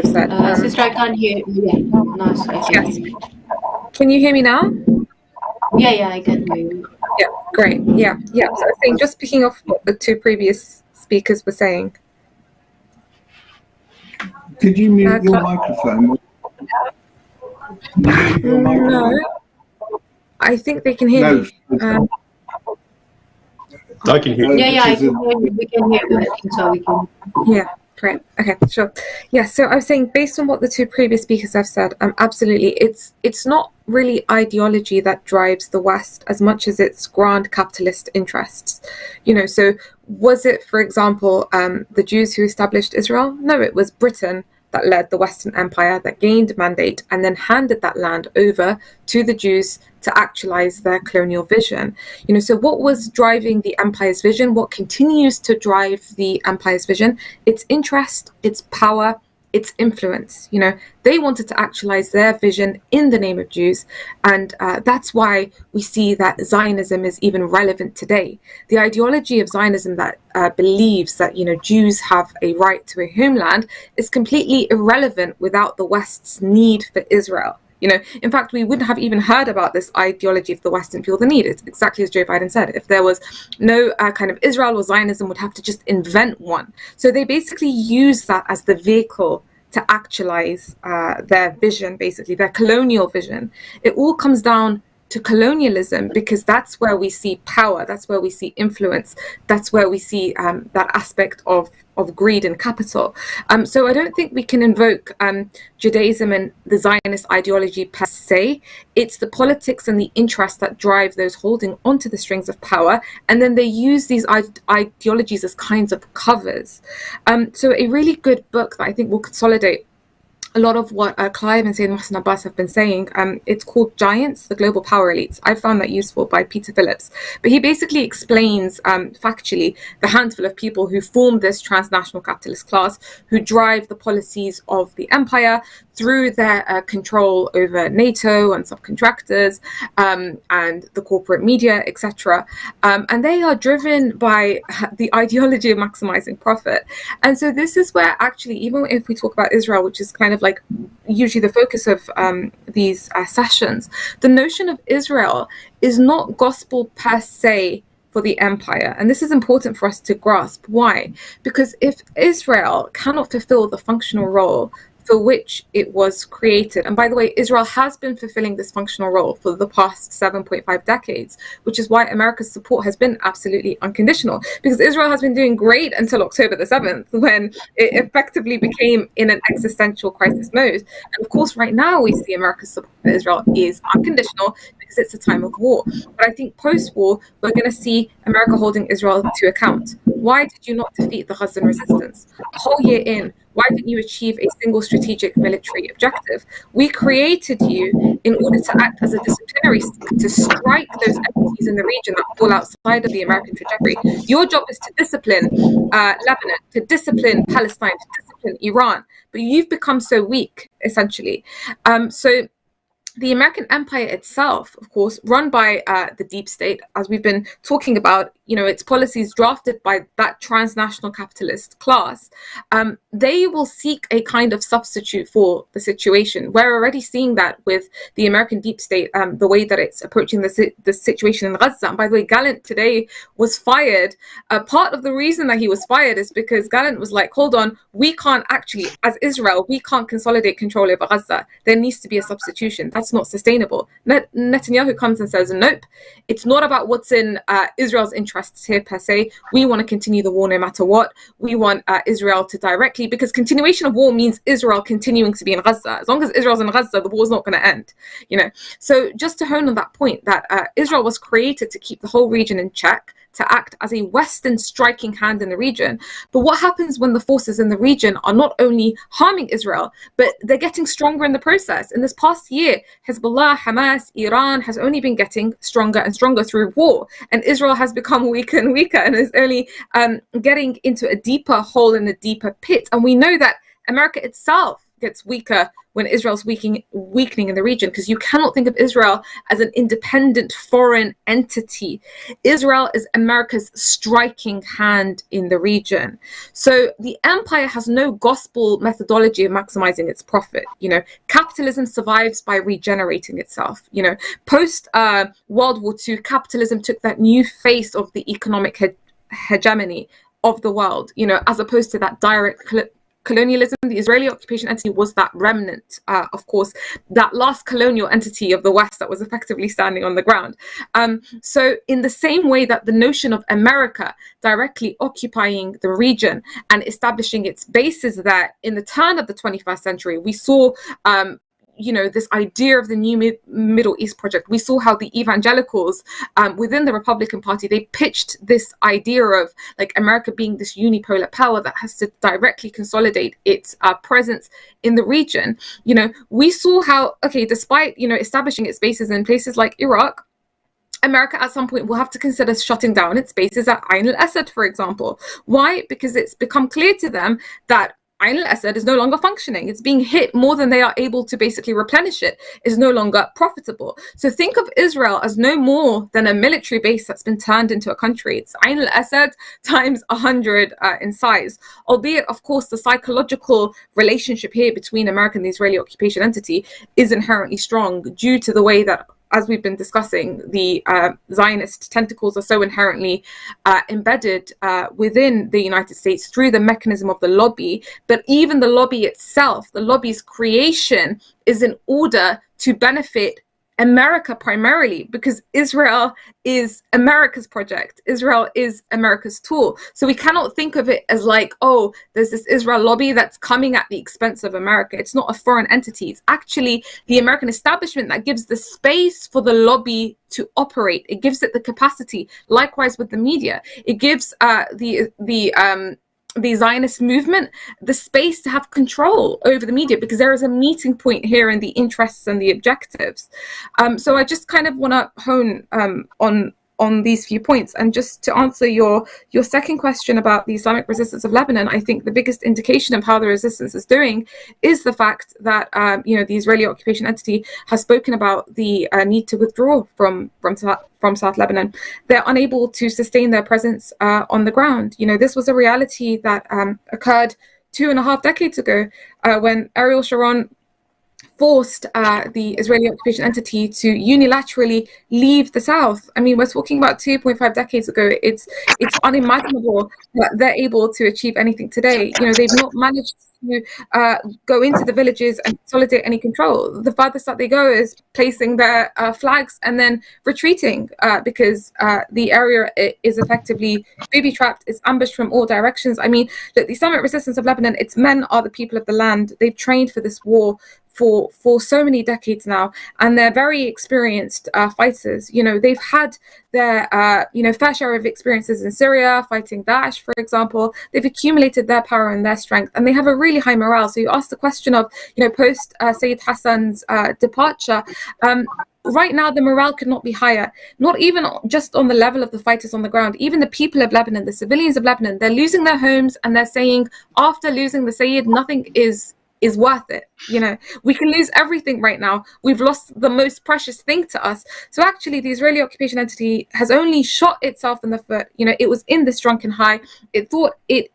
[SPEAKER 1] Sister, I can't hear you. Yeah. No, I can hear you.
[SPEAKER 3] Can you hear me now?
[SPEAKER 1] Yeah, I can hear you.
[SPEAKER 3] Yeah, great. Yeah. So I was saying, just picking off what the two previous speakers were saying.
[SPEAKER 2] Could you mute your microphone?
[SPEAKER 3] No. I think they can hear me.
[SPEAKER 4] I can hear you.
[SPEAKER 1] Yeah, I can hear you. We can hear you. I think so. We can.
[SPEAKER 3] Yeah, great. Okay, sure. Yeah, so I was saying, based on what the two previous speakers have said, absolutely, it's not really ideology that drives the West as much as its grand capitalist interests. So was it, for example, the Jews who established Israel? No, it was Britain that led the Western Empire, that gained mandate and then handed that land over to the Jews to actualize their colonial vision. So what was driving the empire's vision? What continues to drive the empire's vision? Its interest, its power, its influence. They wanted to actualize their vision in the name of Jews, and that's why we see that Zionism is even relevant today. The ideology of Zionism that believes that Jews have a right to a homeland is completely irrelevant without the West's need for Israel. In fact, we wouldn't have even heard about this ideology if the West didn't feel the need. It's exactly as Joe Biden said. If there was no kind of Israel, or Zionism would have to just invent one. So they basically use that as the vehicle to actualize their vision, basically, their colonial vision. It all comes down to colonialism, because that's where we see power, that's where we see influence, that's where we see that aspect of greed and capital. So I don't think we can invoke Judaism and the Zionist ideology per se. It's the politics and the interests that drive those holding onto the strings of power, and then they use these ideologies as kinds of covers. So a really good book that I think will consolidate a lot of what Clive and Sayyid Mohsen Abbas have been saying. It's called Giants, the Global Power Elites. I found that useful, by Peter Phillips. But he basically explains factually the handful of people who form this transnational capitalist class, who drive the policies of the empire through their control over NATO and subcontractors and the corporate media, etc. And they are driven by the ideology of maximizing profit. And so this is where actually, even if we talk about Israel, which is kind of like usually the focus of these sessions, the notion of Israel is not gospel per se for the empire. And this is important for us to grasp. Why? Because if Israel cannot fulfill the functional role for which it was created. And by the way, Israel has been fulfilling this functional role for the past 7.5 decades, which is why America's support has been absolutely unconditional, because Israel has been doing great until October the 7th, when it effectively became in an existential crisis mode. And of course, right now we see America's support for Israel is unconditional because it's a time of war. But I think post-war, we're going to see America holding Israel to account. Why did you not defeat the Hasan resistance? A whole year in, why didn't you achieve a single strategic military objective? We created you in order to act as a disciplinary to strike those entities in the region that fall outside of the American trajectory. Your job is to discipline Lebanon, to discipline Palestine, to discipline Iran. But you've become so weak, essentially. So the American empire itself, of course, run by the deep state, as we've been talking about, its policies drafted by that transnational capitalist class, they will seek a kind of substitute for the situation. We're already seeing that with the American deep state, the way that it's approaching the situation in Gaza. And by the way, Gallant today was fired. Part of the reason that he was fired is because Gallant was like, hold on, we can't actually, as Israel, we can't consolidate control over Gaza. There needs to be a substitution. That's not sustainable. Netanyahu comes and says, nope, it's not about what's in Israel's interests here per se. We want to continue the war no matter what. We want Israel to directly, because continuation of war means Israel continuing to be in Gaza. As long as Israel's in Gaza, the war's not going to end. So just to hone on that point, that Israel was created to keep the whole region in check, to act as a Western striking hand in the region. But what happens when the forces in the region are not only harming Israel, but they're getting stronger in the process? In this past year, Hezbollah, Hamas, Iran has only been getting stronger and stronger through war. And Israel has become weaker and weaker and is only getting into a deeper hole in a deeper pit. And we know that America itself gets weaker when Israel's weakening in the region, because you cannot think of Israel as an independent foreign entity. Israel is America's striking hand in the region. So the empire has no gospel methodology of maximizing its profit. Capitalism survives by regenerating itself. Post World War II, capitalism took that new face of the economic hegemony of the world, as opposed to that direct colonialism. The Israeli occupation entity was that remnant, of course, that last colonial entity of the West that was effectively standing on the ground. So in the same way that the notion of America directly occupying the region and establishing its bases there in the turn of the 21st century, we saw this idea of the new Middle East project. We saw how the evangelicals within the Republican Party, they pitched this idea of like America being this unipolar power that has to directly consolidate its presence in the region. We saw how, despite, establishing its bases in places like Iraq, America at some point will have to consider shutting down its bases at Ain al-Assad, for example. Why? Because it's become clear to them that Ain al-Assad is no longer functioning. It's being hit more than they are able to basically replenish it. It's no longer profitable. So think of Israel as no more than a military base that's been turned into a country. It's Ain al-Assad times 100 in size. Albeit, of course, the psychological relationship here between America and the Israeli occupation entity is inherently strong due to the way that, as we've been discussing, the Zionist tentacles are so inherently embedded within the United States through the mechanism of the lobby. But even the lobby itself, the lobby's creation is in order to benefit America primarily, because Israel is America's project. Israel is America's tool. So we cannot think of it as like, oh, there's this Israel lobby that's coming at the expense of America. It's not a foreign entity. It's actually the American establishment that gives the space for the lobby to operate. It gives it the capacity. Likewise with the media, it gives the the Zionist movement the space to have control over the media, because there is a meeting point here in the interests and the objectives. So I just kind of want to hone on these few points. And just to answer your second question about the Islamic resistance of Lebanon, I think the biggest indication of how the resistance is doing is the fact that the Israeli occupation entity has spoken about the need to withdraw from South Lebanon. They're unable to sustain their presence on the ground. This was a reality that occurred 2.5 decades ago when Ariel Sharon forced the Israeli occupation entity to unilaterally leave the south. I mean, we're talking about 2.5 decades ago. It's unimaginable that they're able to achieve anything today. They've not managed to go into the villages and consolidate any control. The farthest that they go is placing their flags and then retreating because the area is effectively booby-trapped, it's ambushed from all directions. I mean, look, the Islamic resistance of Lebanon, its men are the people of the land. They've trained for this war for so many decades now, and they're very experienced fighters. They've had their fair share of experiences in Syria fighting Daesh, for example. They've accumulated their power and their strength, and they have a really high morale. So you asked the question of post Sayyid Hassan's departure. Right now, the morale could not be higher, not even just on the level of the fighters on the ground. Even the people of Lebanon, the civilians of Lebanon, they're losing their homes, and they're saying, after losing the Sayyid, nothing is worth it. We can lose everything right now. We've lost the most precious thing to us. So actually, the Israeli occupation entity has only shot itself in the foot. It was in this drunken high. It thought it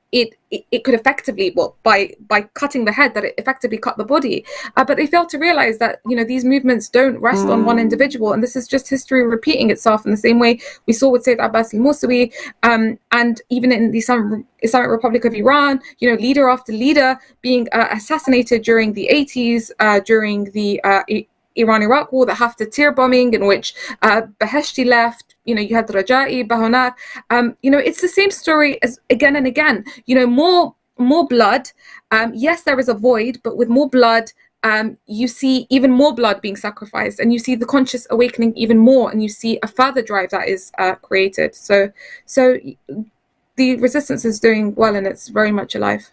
[SPEAKER 3] could effectively, by cutting the head, that it effectively cut the body. But they failed to realize that, these movements don't rest on one individual. And this is just history repeating itself in the same way we saw with Sayyid Abbas al-Musawi, and even in the Islamic Republic of Iran, leader after leader being assassinated during the 80s, during the Iran-Iraq war, the Haftar tear bombing, in which Beheshti left. You had Raja'i, Bahonar. It's the same story as again and again. More blood. Yes, there is a void, but with more blood, you see even more blood being sacrificed, and you see the conscious awakening even more, and you see a further drive that is created. So the resistance is doing well, and it's very much alive.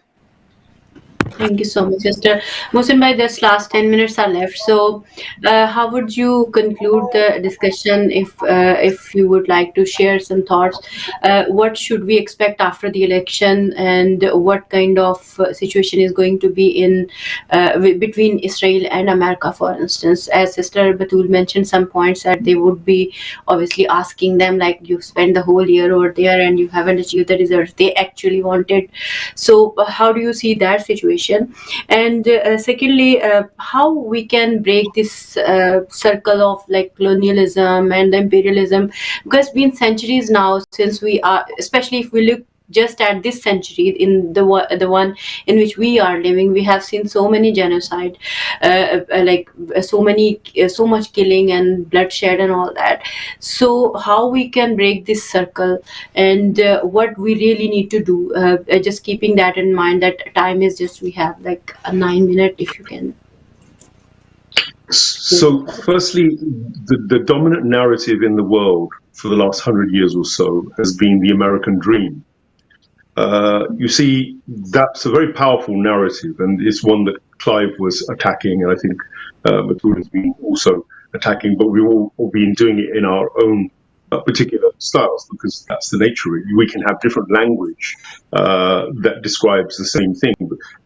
[SPEAKER 1] Thank you so much, Sister Mohsin bhai. This last 10 minutes are left. So, how would you conclude the discussion? If you would like to share some thoughts, what should we expect after the election, and what kind of situation is going to be in between Israel and America, for instance? As Sister Batul mentioned some points that they would be obviously asking them, like, you spent the whole year over there and you haven't achieved the results they actually wanted. So, how do you see that situation? And secondly, how we can break this circle of like colonialism and imperialism, because it's been centuries now since we are, especially if we look just at this century, in the one in which we are living, we have seen so many genocide, so much killing and bloodshed and all that. So how we can break this circle, and what we really need to do, just keeping that in mind, that time is just, we have like a 9 minute, if you can.
[SPEAKER 4] So firstly, the dominant narrative in the world for the last 100 years or so has been the American dream. You see, that's a very powerful narrative, and it's one that Clive was attacking, and I think Batul has been also attacking, but we've all been doing it in our own particular styles, because that's the nature of it. We can have different language that describes the same thing,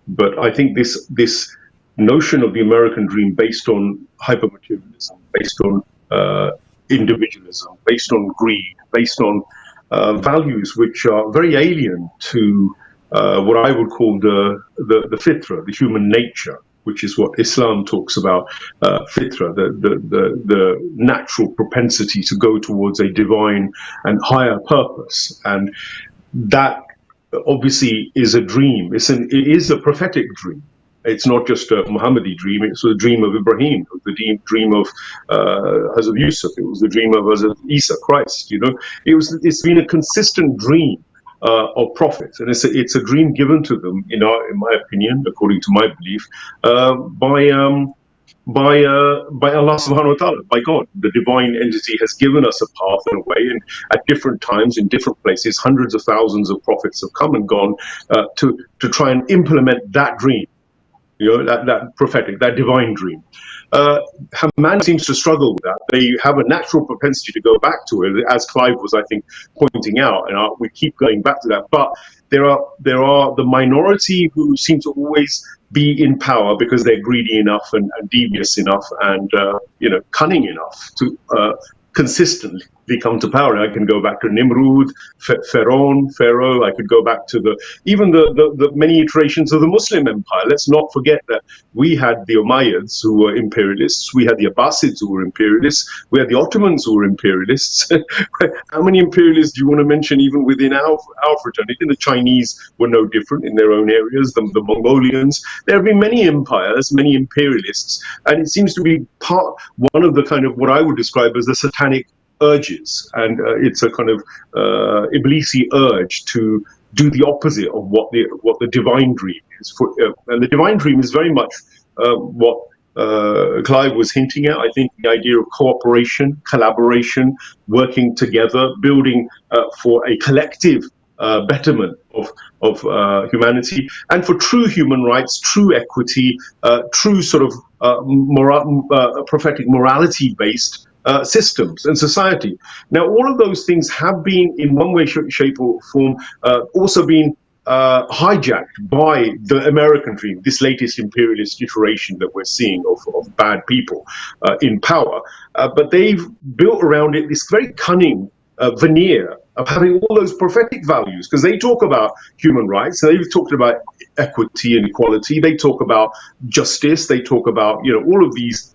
[SPEAKER 4] but I think this notion of the American dream based on hypermaterialism, based on individualism, based on greed, based on values which are very alien to what I would call the fitra, the human nature, which is what Islam talks about, fitra, the natural propensity to go towards a divine and higher purpose. And that obviously is a dream. It is a prophetic dream. It's not just a Muhammadi dream. It's the dream of Ibrahim, the dream of Hazrat Yusuf. It was the dream of Hazrat Isa, Christ. It's been a consistent dream of prophets, and it's a dream given to them, in my opinion, according to my belief, by by Allah subhanahu wa ta'ala, by God. The divine entity has given us a path and a way, and at different times, in different places, hundreds of thousands of prophets have come and gone to try and implement that dream, that prophetic, that divine dream. Man seems to struggle with that. They have a natural propensity to go back to it, as Clive was, I think, pointing out, and we keep going back to that. But there are the minority who seem to always be in power because they're greedy enough and devious enough and cunning enough to consistently come to power. I can go back to Nimrud, Pharaoh. I could go back to even the many iterations of the Muslim empire. Let's not forget that we had the Umayyads who were imperialists. We had the Abbasids who were imperialists. We had the Ottomans who were imperialists. How many imperialists do you want to mention even within our fraternity? The Chinese were no different in their own areas, the Mongolians. There have been many empires, many imperialists, and it seems to be one of the kind of what I would describe as the satanic urges, and it's a kind of Iblisi urge to do the opposite of what the divine dream is. And the divine dream is very much what Clive was hinting at. I think the idea of cooperation, collaboration, working together, building for a collective betterment of humanity, and for true human rights, true equity, true sort of prophetic morality-based systems and society. Now, all of those things have been, in one way, shape, or form, also been hijacked by the American dream, this latest imperialist iteration that we're seeing of bad people in power. But they've built around it this very cunning veneer of having all those prophetic values, because they talk about human rights, they've talked about equity and equality, they talk about justice, they talk about all of these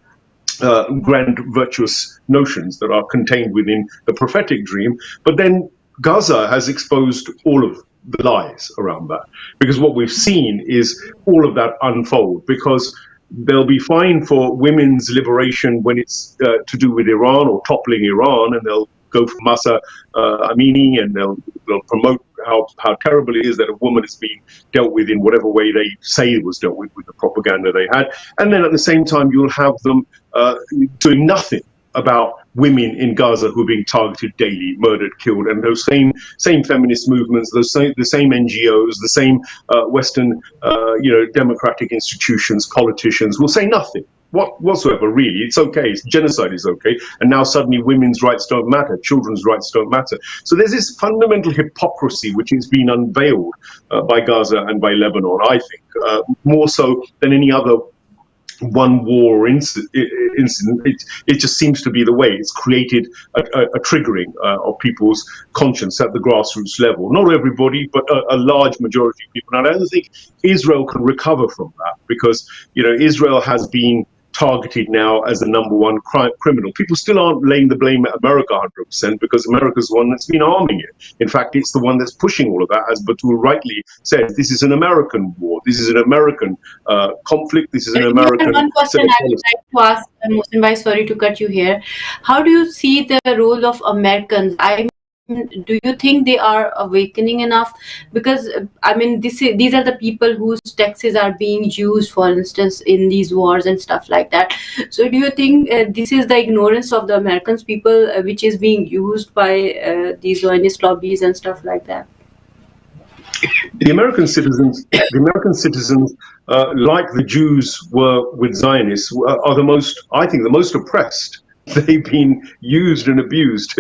[SPEAKER 4] grand virtuous notions that are contained within the prophetic dream. But then Gaza has exposed all of the lies around that, because what we've seen is all of that unfold, because they'll be fine for women's liberation when it's to do with Iran or toppling Iran, and they'll go for Masa Amini, and they'll promote how terrible it is that a woman is being dealt with in whatever way they say it was dealt with the propaganda they had. And then at the same time, you'll have them doing nothing about women in Gaza who are being targeted daily, murdered, killed, and those same feminist movements, the same NGOs, the same Western democratic institutions, politicians will say nothing whatsoever, really. It's okay, genocide is okay, and now suddenly women's rights don't matter, children's rights don't matter. So there's this fundamental hypocrisy which is being unveiled by Gaza and by Lebanon, I think, more so than any other one war incident. It just seems to be the way. It's created a triggering of people's conscience at the grassroots level. Not everybody, but a large majority of people. And I don't think Israel can recover from that, because Israel has been targeted now as the number one criminal. People still aren't laying the blame at America 100%, because America's the one that's been arming it. In fact, it's the one that's pushing all of that. As Batul rightly says, this is an American war. This is an American conflict. This is an American...
[SPEAKER 1] One question I would like to ask, Mohsin bhai, sorry to cut you here. How do you see the role of Americans? Do you think they are awakening enough? Because these are the people whose taxes are being used, for instance, in these wars and stuff like that. So do you think this is the ignorance of the Americans people which is being used by these Zionist lobbies and stuff like that?
[SPEAKER 4] The American citizens, like the Jews were with Zionists, are the most oppressed. They've been used and abused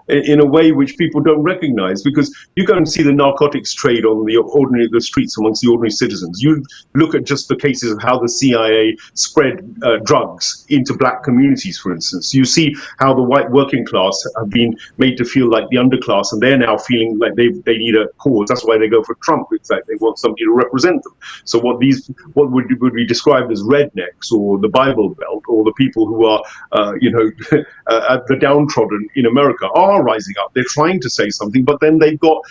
[SPEAKER 4] in a way which people don't recognize, because you go and see the narcotics trade on the streets amongst the ordinary citizens. You look at just the cases of how the CIA spread drugs into black communities, for instance. You see how the white working class have been made to feel like the underclass, and they're now feeling like they need a cause. That's why they go for Trump. It's like they want somebody to represent them. So what would be described as rednecks, or the Bible Belt, or the people who are the downtrodden in America are rising up. They're trying to say something, but then they've got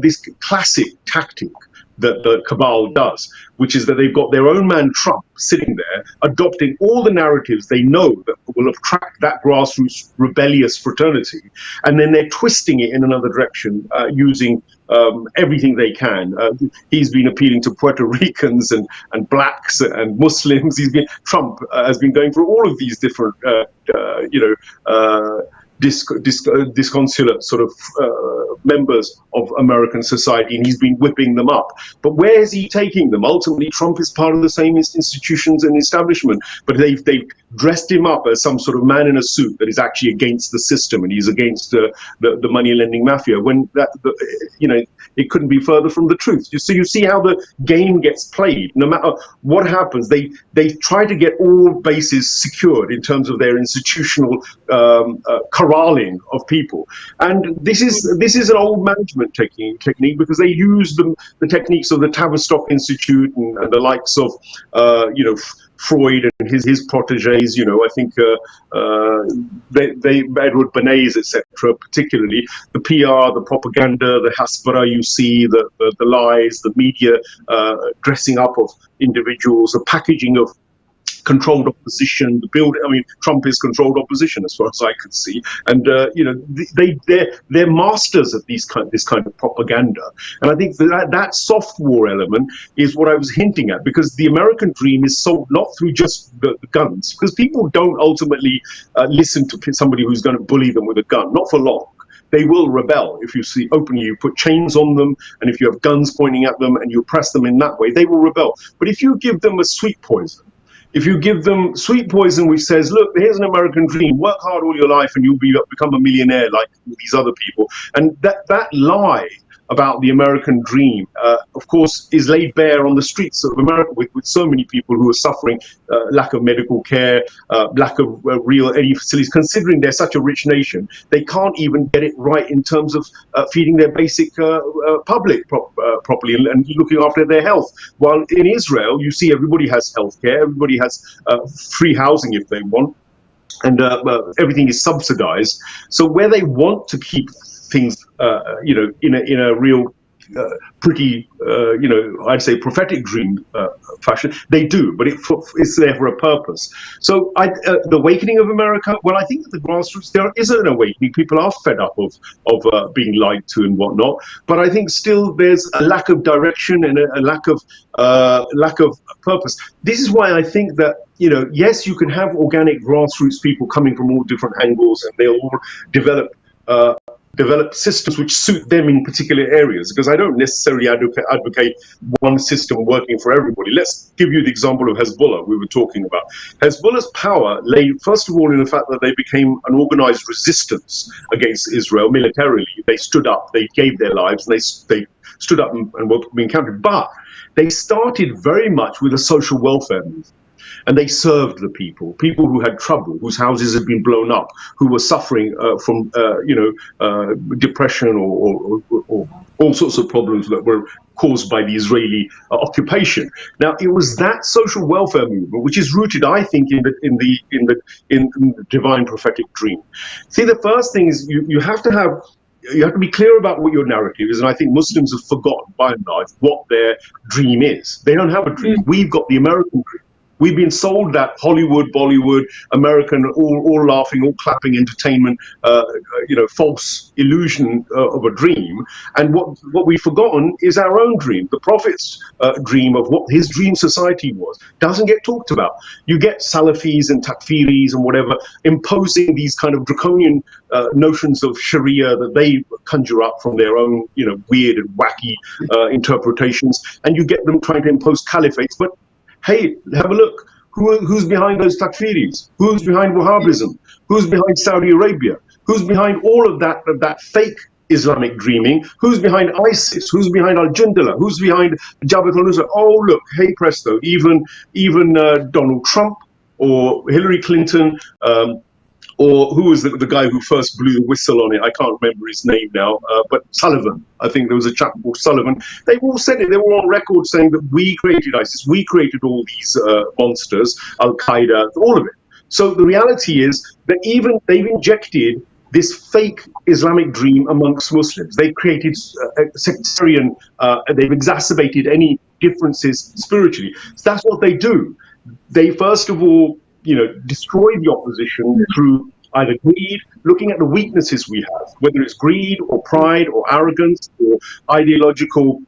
[SPEAKER 4] this classic tactic that the cabal does, which is that they've got their own man Trump sitting there adopting all the narratives they know that will attract that grassroots rebellious fraternity, and then they're twisting it in another direction using everything they can. He's been appealing to Puerto Ricans and blacks and Muslims. Trump has been going through all of these different, disconsolate sort of members of American society, and he's been whipping them up. But where is he taking them? Ultimately, Trump is part of the same institutions and establishment, but they've dressed him up as some sort of man in a suit that is actually against the system, and he's against the money lending mafia, when it couldn't be further from the truth. So you see how the game gets played. No matter what happens, they try to get all bases secured in terms of their institutional corralling of people. And this is an old management technique, because they use the techniques of the Tavistock Institute and the likes of Freud and his proteges. I think Edward Bernays, etc., particularly the PR, the propaganda, the haspara, you see the lies, the media dressing up of individuals, the packaging of controlled opposition, Trump is controlled opposition as far as I could see, and they're masters at this kind of propaganda. And I think that soft war element is what I was hinting at, because the American dream is sold not through just the guns, because people don't ultimately listen to somebody who's going to bully them with a gun, not for long. They will rebel if you see openly, you put chains on them, and if you have guns pointing at them and you oppress them in that way, they will rebel. But if you give them a sweet poison, if you give them sweet poison which says, look, here's an American dream, work hard all your life and you'll become a millionaire like these other people. And that lie about the American dream, of course, is laid bare on the streets of America with so many people who are suffering lack of medical care, lack of any facilities. Considering they're such a rich nation, they can't even get it right in terms of feeding their basic public properly and looking after their health. While in Israel, you see everybody has health care, everybody has free housing if they want, and everything is subsidized. So where they want to keep things, in a real pretty, I'd say prophetic dream fashion, they do, but it's there for a purpose. So the awakening of America, well, I think at the grassroots there is an awakening. People are fed up of being lied to and whatnot, but I think still there's a lack of direction and a lack of purpose. This is why I think that, yes, you can have organic grassroots people coming from all different angles, and they'll all develop systems which suit them in particular areas, because I don't necessarily advocate one system working for everybody. Let's give you the example of Hezbollah we were talking about. Hezbollah's power lay, first of all, in the fact that they became an organized resistance against Israel militarily. They stood up, they gave their lives, and they stood up and were being counted. But they started very much with a social welfare movement. And they served the people who had trouble, whose houses had been blown up, who were suffering from, depression or all sorts of problems that were caused by the Israeli occupation. Now, it was that social welfare movement which is rooted, I think, in the divine prophetic dream. See, the first thing is you have to be clear about what your narrative is, and I think Muslims have forgotten, by and large, what their dream is. They don't have a dream. We've got the American dream. We've been sold that Hollywood, Bollywood, American, all laughing, all clapping entertainment, false illusion of a dream. And what we've forgotten is our own dream. The Prophet's dream of what his dream society was doesn't get talked about. You get Salafis and Takfiris and whatever imposing these kind of draconian notions of Sharia that they conjure up from their own, weird and wacky interpretations, and you get them trying to impose caliphates. But hey, have a look. Who's behind those takfiris? Who's behind Wahhabism? Who's behind Saudi Arabia? Who's behind all of that fake Islamic dreaming? Who's behind ISIS? Who's behind Al-Jundullah? Who's behind Jabhat al-Nusra? Oh, look, hey presto, even Donald Trump or Hillary Clinton, or who was the guy who first blew the whistle on it? I can't remember his name now, but Sullivan. I think there was a chap called Sullivan. They all said it. They were on record saying that we created ISIS. We created all these monsters, Al-Qaeda, all of it. So the reality is that even they've injected this fake Islamic dream amongst Muslims. They've created a sectarian, they've exacerbated any differences spiritually. So that's what they do. They first of all, destroy the opposition through either greed, looking at the weaknesses we have, whether it's greed or pride or arrogance or ideological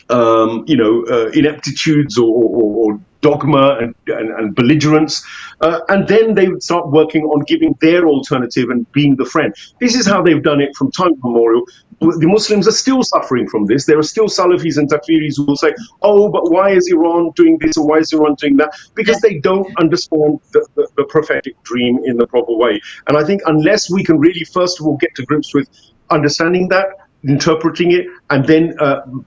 [SPEAKER 4] ineptitudes or dogma and belligerence. And then they would start working on giving their alternative and being the friend. This is how they've done it from time immemorial. The Muslims are still suffering from this. There are still Salafis and Takfiris who will say, oh, but why is Iran doing this or why is Iran doing that? Because they don't understand the prophetic dream in the proper way. And I think unless we can really, first of all, get to grips with understanding that, interpreting it, and then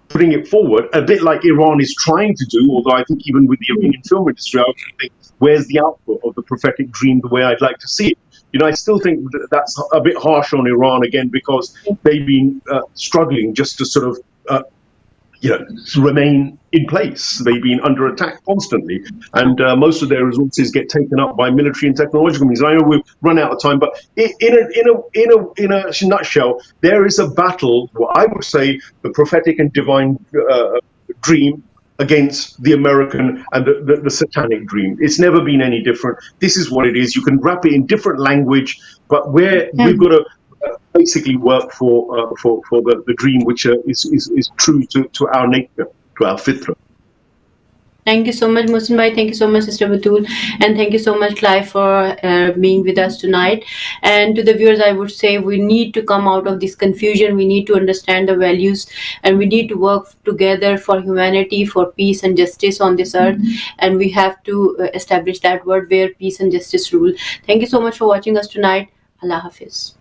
[SPEAKER 4] putting it forward, a bit like Iran is trying to do, although I think even with the Iranian film industry, I would think, where's the output of the prophetic dream the way I'd like to see it? I still think that's a bit harsh on Iran, again, because they've been struggling just to sort of remain in place. They've been under attack constantly, and most of their resources get taken up by military and technological means. I know we've run out of time, but in a nutshell, there is a battle. What I would say, the prophetic and divine dream against the American and the satanic dream. It's never been any different. This is what it is. You can wrap it in different language, but we've got to basically work for the dream which is true to our nature, to our fitra.
[SPEAKER 1] Thank you so much, Mohsin Bhai. Thank you so much, Sister Batul. And thank you so much, Clive, for being with us tonight. And to the viewers, I would say we need to come out of this confusion. We need to understand the values, and we need to work together for humanity, for peace and justice on this earth. And we have to establish that world where peace and justice rule. Thank you so much for watching us tonight. Allah Hafiz.